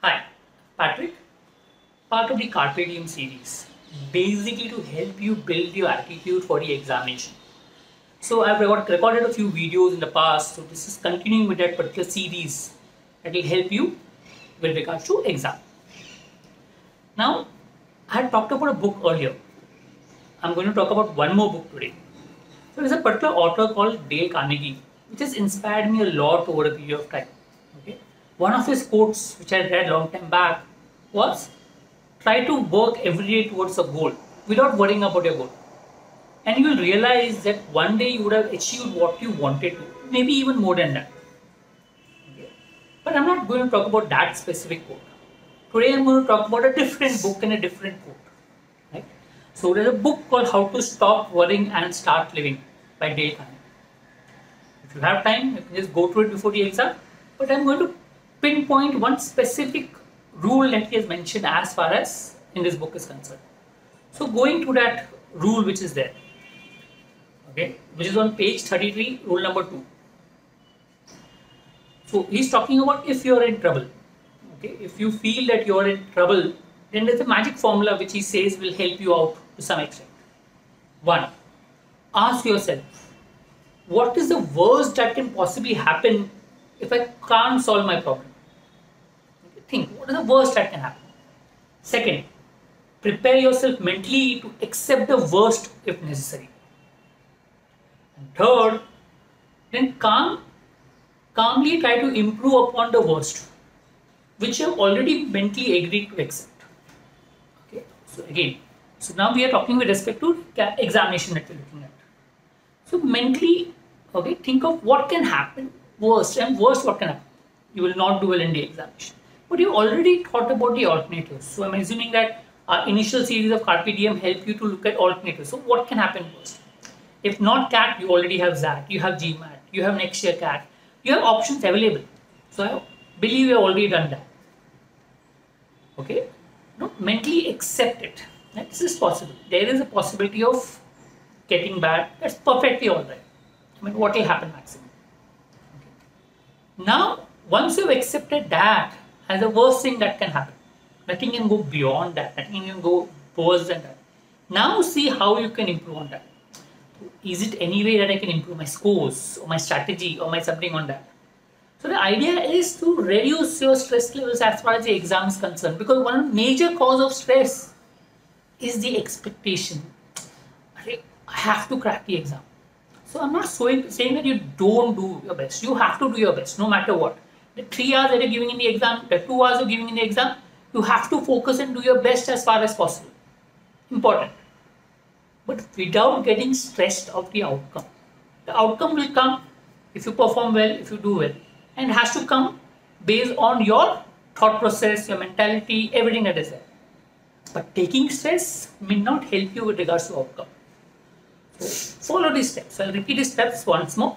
Hi, Patrick, part of the Carpe Diem series, basically to help you build your attitude for the examination. So I've recorded a few videos in the past, so this is continuing with that particular series that will help you with regards to exam. Now, I had talked about a book earlier. I'm going to talk about one more book today. So there's a particular author called Dale Carnegie, which has inspired me a lot over a period of time. Okay, one of his quotes, which I read long time back, was try to work every day towards a goal without worrying about your goal. And you will realize that one day you would have achieved what you wanted to, maybe even more than that. Okay. But I'm not going to talk about that specific quote. Today I'm going to talk about a different book and a different quote. Right? So there's a book called How to Stop Worrying and Start Living by Dale Carnegie. If you have time, you can just go through it before the exam. But I'm going to pinpoint one specific rule that he has mentioned as far as in this book is concerned. So going to that rule which is there, okay, which is on page 33, rule number 2. So he's talking about if you're in trouble, okay, if you feel that you're in trouble, then there's a magic formula which he says will help you out to some extent. 1. Ask yourself, what is the worst that can possibly happen if I can't solve my problem? Think, what is the worst that can happen? Second, prepare yourself mentally to accept the worst if necessary. And third, then calmly try to improve upon the worst, which you have already mentally agreed to accept. Okay, so now we are talking with respect to examination that we're looking at. So mentally, okay, think of what can happen worst, and worst what can happen. You will not do well in the examination. But you already thought about the alternatives. So I'm assuming that our initial series of Carpe Diem help you to look at alternatives. So what can happen first? If not CAT, you already have ZAT, you have GMAT, you have next year CAT. You have options available. So I believe you have already done that. Okay? No, mentally accept it. That this is possible. There is a possibility of getting bad. That's perfectly alright. I mean, what will happen maximum? Okay. Now, once you've accepted that as the worst thing that can happen, nothing can go beyond that, nothing can go worse than that. Now see how you can improve on that. Is it any way that I can improve my scores or my strategy or my something on that? So the idea is to reduce your stress levels as far as the exam is concerned, because one major cause of stress is the expectation. I have to crack the exam. So I'm not saying that you don't do your best. You have to do your best no matter what. The 3 hours that you're giving in the exam, the 2 hours you're giving in the exam, you have to focus and do your best as far as possible. Important. But without getting stressed of the outcome. The outcome will come if you perform well, if you do well. And it has to come based on your thought process, your mentality, everything that is there. But taking stress may not help you with regards to outcome. So follow these steps. I'll repeat these steps once more.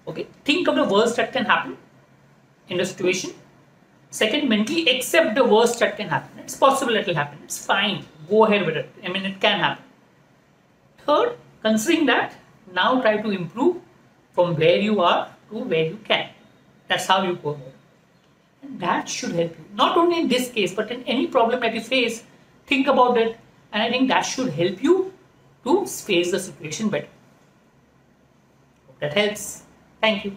Okay. Think of the worst that can happen in the situation. Second, mentally accept the worst that can happen. It's possible it will happen. It's fine. Go ahead with it. I mean, it can happen. Third, considering that, now try to improve from where you are to where you can. That's how you go about it. And that should help you. Not only in this case, but in any problem that you face, think about it. And I think that should help you to face the situation better. Hope that helps. Thank you.